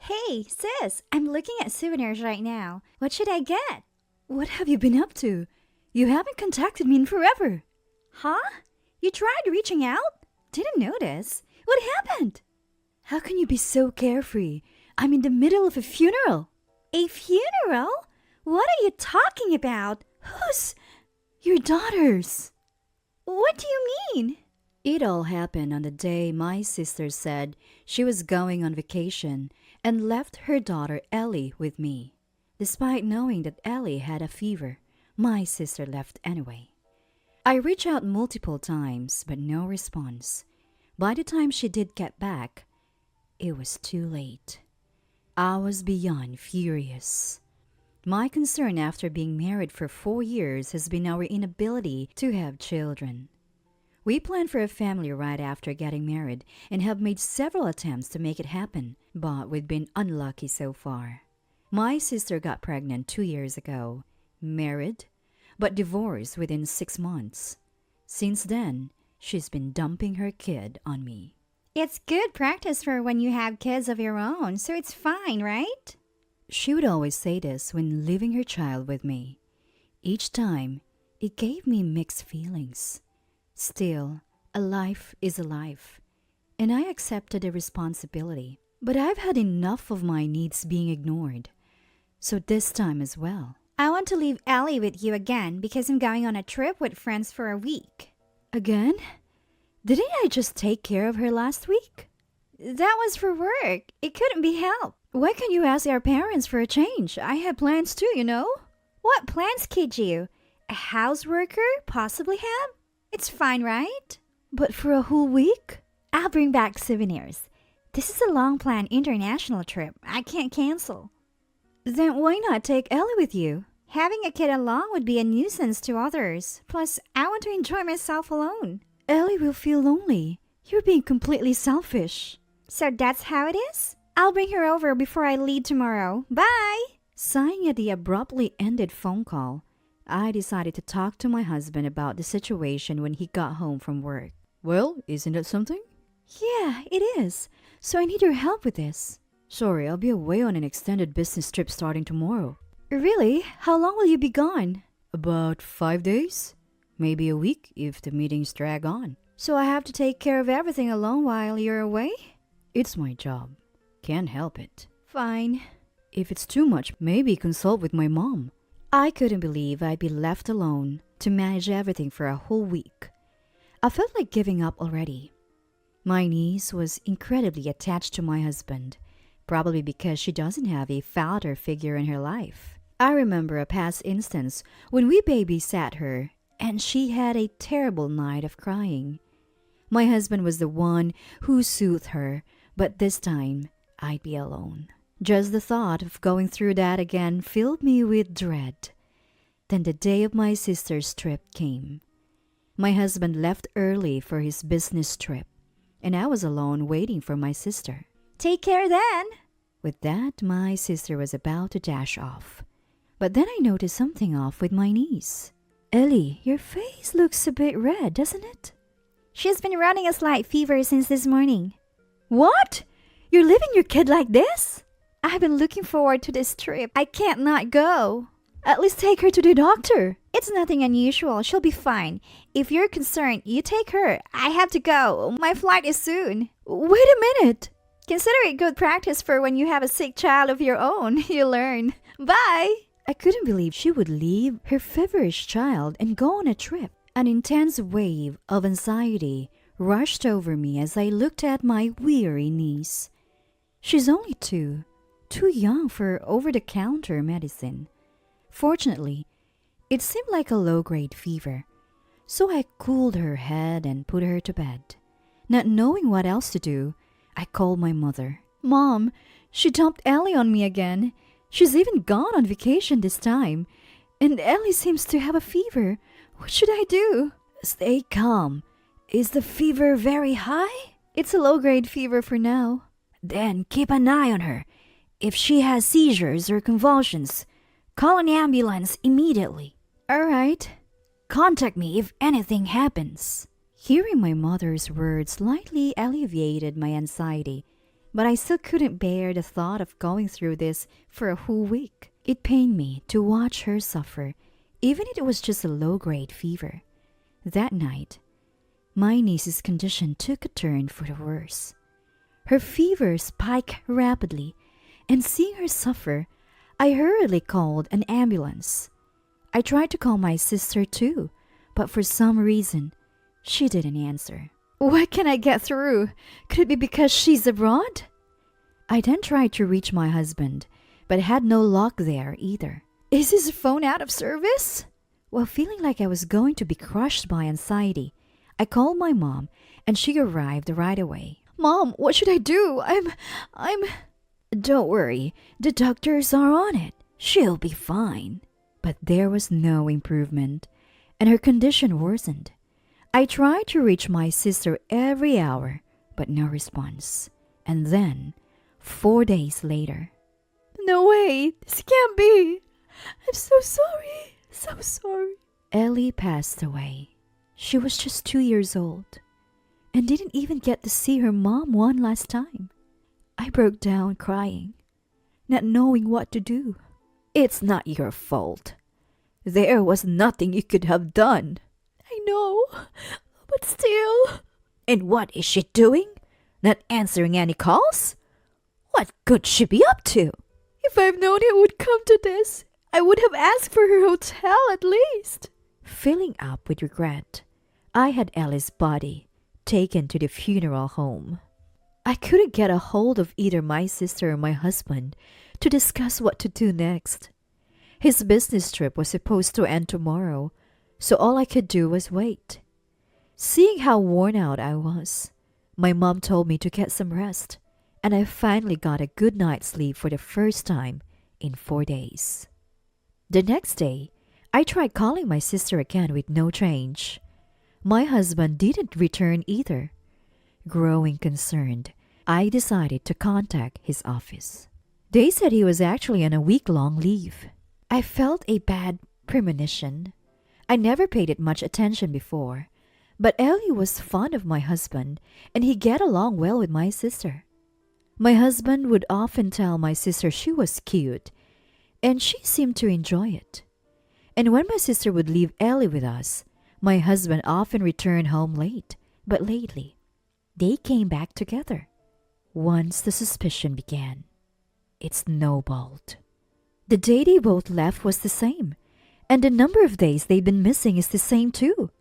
Hey, sis, I'm looking at souvenirs right now. What should I get? What have you been up to? You haven't contacted me in forever. Huh? You tried reaching out? Didn't notice. What happened? How can you be so carefree? I'm in the middle of a funeral. A funeral? What are you talking about? Whose? Your daughter's. What do you mean? It all happened on the day my sister said she was going on vacation and left her daughter Ellie with me. Despite knowing that Ellie had a fever, my sister left anyway. I reached out multiple times, but no response. By the time she did get back, it was too late. I was beyond furious. My concern after being married for 4 years has been our inability to have children. We planned for a family right after getting married and have made several attempts to make it happen, but we've been unlucky so far. My sister got pregnant 2 years ago, married, but divorced within 6 months. Since then, she's been dumping her kid on me. It's good practice for when you have kids of your own, so it's fine, right? She would always say this when leaving her child with me. Each time, it gave me mixed feelings. Still, a life is a life, and I accepted the responsibility. But I've had enough of my needs being ignored, so this time as well. I want to leave Ellie with you again because I'm going on a trip with friends for a week. Again? Didn't I just take care of her last week? That was for work. It couldn't be helped. Why can't you ask our parents for a change? I have plans too, you know? What plans, kid you? A house worker possibly have? It's fine, right? But for a whole week? I'll bring back souvenirs. This is a long-planned international trip. I can't cancel. Then why not take Ellie with you? Having a kid along would be a nuisance to others. Plus, I want to enjoy myself alone. Ellie will feel lonely. You're being completely selfish. So that's how it is? I'll bring her over before I leave tomorrow. Bye! Sighing at the abruptly ended phone call, I decided to talk to my husband about the situation when he got home from work. Well, isn't that something? Yeah, it is. So I need your help with this. Sorry, I'll be away on an extended business trip starting tomorrow. Really? How long will you be gone? About 5 days? Maybe a week if the meetings drag on. So I have to take care of everything alone while you're away? It's my job. Can't help it. Fine. If it's too much, maybe consult with my mom. I couldn't believe I'd be left alone to manage everything for a whole week. I felt like giving up already. My niece was incredibly attached to my husband, probably because she doesn't have a father figure in her life. I remember a past instance when we babysat her and she had a terrible night of crying. My husband was the one who soothed her, but this time I'd be alone. Just the thought of going through that again filled me with dread. Then the day of my sister's trip came. My husband left early for his business trip, and I was alone waiting for my sister. Take care then. With that, my sister was about to dash off. But then I noticed something off with my niece. Ellie, your face looks a bit red, doesn't it? She's been running a slight fever since this morning. What? You're leaving your kid like this? I've been looking forward to this trip. I can't not go. At least take her to the doctor. It's nothing unusual. She'll be fine. If you're concerned, you take her. I have to go. My flight is soon. Wait a minute. Consider it good practice for when you have a sick child of your own. You learn. Bye. I couldn't believe she would leave her feverish child and go on a trip. An intense wave of anxiety rushed over me as I looked at my weary niece. She's only too young for over-the-counter medicine. Fortunately, it seemed like a low-grade fever, so I cooled her head and put her to bed. Not knowing what else to do, I called my mother. Mom, she dumped Ellie on me again. She's even gone on vacation this time, and Ellie seems to have a fever. What should I do? Stay calm. Is the fever very high? It's a low-grade fever for now. Then keep an eye on her. If she has seizures or convulsions, call an ambulance immediately. All right. Contact me if anything happens. Hearing my mother's words slightly alleviated my anxiety, But I still couldn't bear the thought of going through this for a whole week. It pained me to watch her suffer, even if it was just a low-grade fever. That night, my niece's condition took a turn for the worse. Her fever spiked rapidly, and seeing her suffer, I hurriedly called an ambulance. I tried to call my sister too, but for some reason, she didn't answer. What can I get through? Could it be because she's abroad? I then tried to reach my husband, but had no luck there either. Is his phone out of service? While feeling like I was going to be crushed by anxiety, I called my mom and she arrived right away. Mom, what should I do? I'm... Don't worry, the doctors are on it. She'll be fine. But there was no improvement, and her condition worsened. I tried to reach my sister every hour, but no response. And then, 4 days later... No way! This can't be! I'm so sorry! So sorry. Ellie passed away. She was just 2 years old, and didn't even get to see her mom one last time. I broke down crying, not knowing what to do. It's not your fault. There was nothing you could have done. I know, but still. And what is she doing? Not answering any calls? What could she be up to? If I've known it would come to this, I would have asked for her hotel at least. Filling up with regret, I had Ellie's body taken to the funeral home. I couldn't get a hold of either my sister or my husband to discuss what to do next. His business trip was supposed to end tomorrow, so all I could do was wait. Seeing how worn out I was, my mom told me to get some rest, and I finally got a good night's sleep for the first time in 4 days. The next day, I tried calling my sister again with no change. My husband didn't return either. Growing concerned, I decided to contact his office. They said he was actually on a week-long leave. I felt a bad premonition. I never paid it much attention before, but Ellie was fond of my husband, and he get along well with my sister. My husband would often tell my sister she was cute, and she seemed to enjoy it. And when my sister would leave Ellie with us, my husband often returned home late, but lately, they came back together. Once the suspicion began, it snowballed. The day they both left was the same, and the number of days they've been missing is the same too.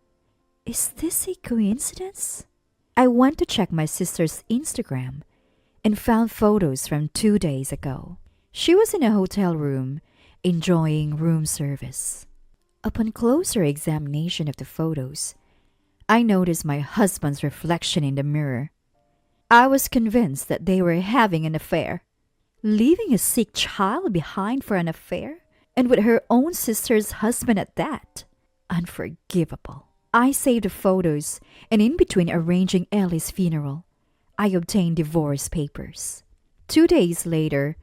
Is this a coincidence? I went to check my sister's Instagram and found photos from 2 days ago. She was in a hotel room, enjoying room service. Upon closer examination of the photos, I noticed my husband's reflection in the mirror. I was convinced that they were having an affair. Leaving a sick child behind for an affair? And with her own sister's husband at that? Unforgivable. I saved the photos, and in between arranging Ellie's funeral, I obtained divorce papers. 2 days later,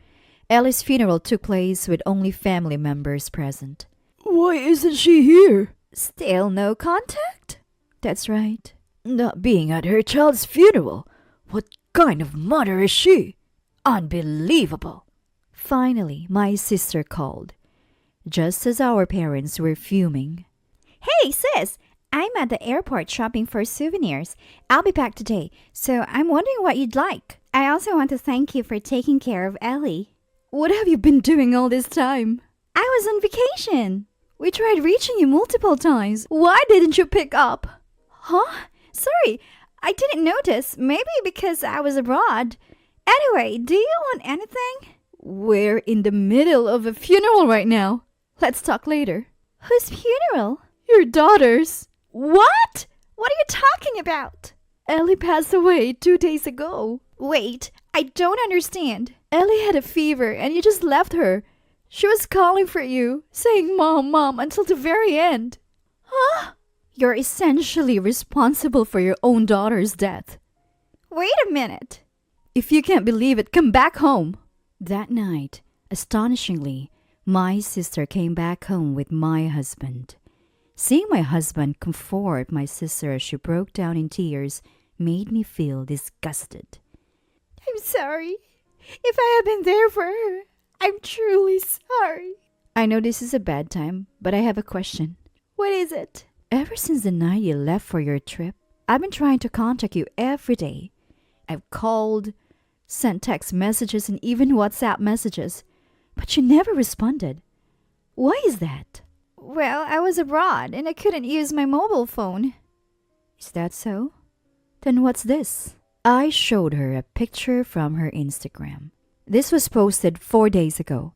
Ellie's funeral took place with only family members present. Why isn't she here? Still no contact? That's right. Not being at her child's funeral. What kind of mother is she? Unbelievable. Finally, my sister called, just as our parents were fuming. Hey, sis! I'm at the airport shopping for souvenirs. I'll be back today, so I'm wondering what you'd like. I also want to thank you for taking care of Ellie. What have you been doing all this time? I was on vacation. We tried reaching you multiple times. Why didn't you pick up? Huh? Sorry, I didn't notice. Maybe because I was abroad. Anyway, do you want anything? We're in the middle of a funeral right now. Let's talk later. Whose funeral? Your daughter's. What? What are you talking about? Ellie passed away 2 days ago. Wait, I don't understand. Ellie had a fever and you just left her. She was calling for you, saying mom, mom until the very end. Huh? You're essentially responsible for your own daughter's death. Wait a minute. If you can't believe it, come back home. That night, astonishingly, my sister came back home with my husband. Seeing my husband comfort my sister as she broke down in tears made me feel disgusted. I'm sorry. If I had been there for her, I'm truly sorry. I know this is a bad time, but I have a question. What is it? Ever since the night you left for your trip, I've been trying to contact you every day. I've called, sent text messages, and even WhatsApp messages, but you never responded. Why is that? Well, I was abroad and I couldn't use my mobile phone. Is that so? Then what's this? I showed her a picture from her Instagram. This was posted 4 days ago.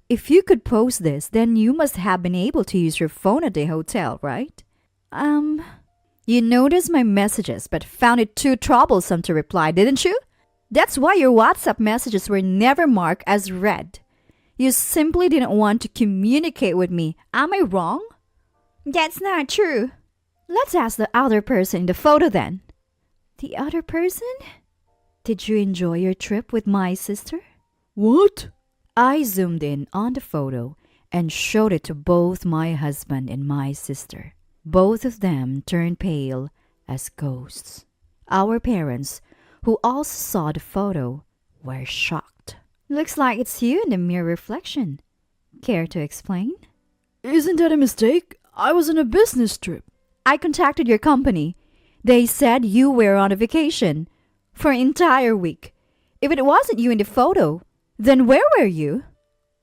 If you could post this, then you must have been able to use your phone at the hotel, right? You noticed my messages but found it too troublesome to reply, didn't you? That's why your WhatsApp messages were never marked as read. You simply didn't want to communicate with me. Am I wrong? That's not true. Let's ask the other person in the photo then. The other person? Did you enjoy your trip with my sister? What? I zoomed in on the photo and showed it to both my husband and my sister. Both of them turned pale as ghosts. Our parents, who also saw the photo, were shocked. Looks like it's you in the mirror reflection. Care to explain? Isn't that a mistake? I was on a business trip. I contacted your company. They said you were on a vacation for an entire week. If it wasn't you in the photo, then where were you?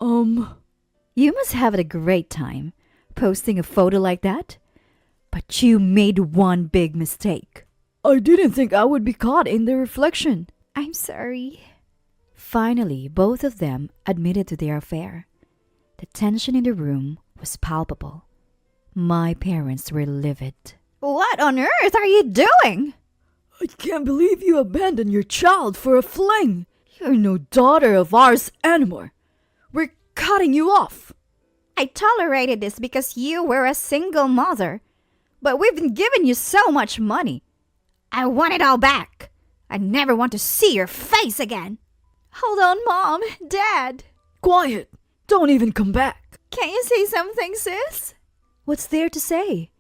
You must have had a great time posting a photo like that. But you made one big mistake. I didn't think I would be caught in the reflection. I'm sorry. Finally, both of them admitted to their affair. The tension in the room was palpable. My parents were livid. What on earth are you doing? I can't believe you abandoned your child for a fling. You're no daughter of ours anymore. We're cutting you off. I tolerated this because you were a single mother. But we've been giving you so much money. I want it all back. I never want to see your face again. Hold on, Mom, Dad. Quiet. Don't even come back. Can you say something, sis? What's there to say?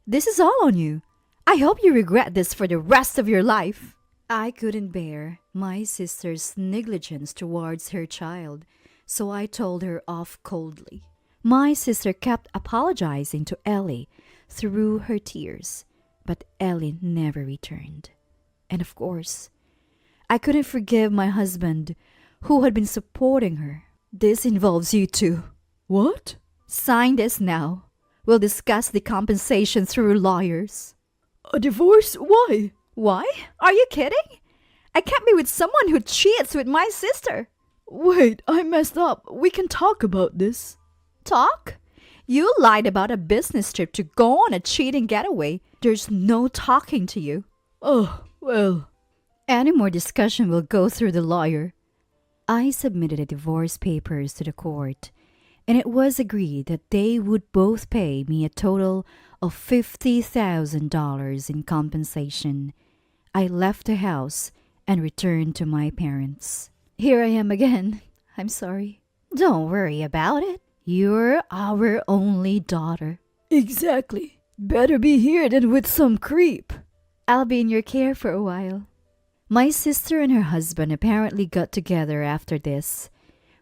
This is all on you. I hope you regret this for the rest of your life. I couldn't bear my sister's negligence towards her child, so I told her off coldly. My sister kept apologizing to Ellie through her tears, but Ellie never returned. And of course, I couldn't forgive my husband, who had been supporting her. This involves you too. What? Sign this now. We'll discuss the compensation through lawyers. A divorce? Why? Why? Are you kidding? I can't be with someone who cheats with my sister. Wait, I messed up. We can talk about this. Talk? You lied about a business trip to go on a cheating getaway. There's no talking to you. Oh, well. Any more discussion will go through the lawyer. I submitted the divorce papers to the court, and it was agreed that they would both pay me a total of $50,000 in compensation. I left the house and returned to my parents. Here I am again. I'm sorry. Don't worry about it. You're our only daughter. Exactly. Better be here than with some creep. I'll be in your care for a while. My sister and her husband apparently got together after this,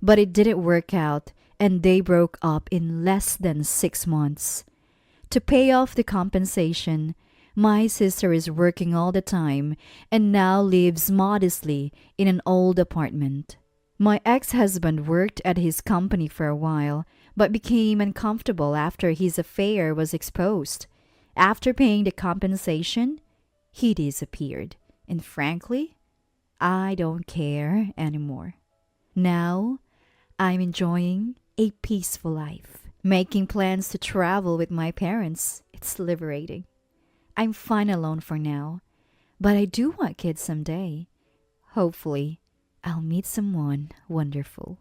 but it didn't work out and they broke up in less than 6 months. To pay off the compensation, my sister is working all the time and now lives modestly in an old apartment. My ex-husband worked at his company for a while, but became uncomfortable after his affair was exposed. After paying the compensation, he disappeared. And frankly, I don't care anymore. Now, I'm enjoying a peaceful life. Making plans to travel with my parents, it's liberating. I'm fine alone for now, but I do want kids someday. Hopefully, I'll meet someone wonderful.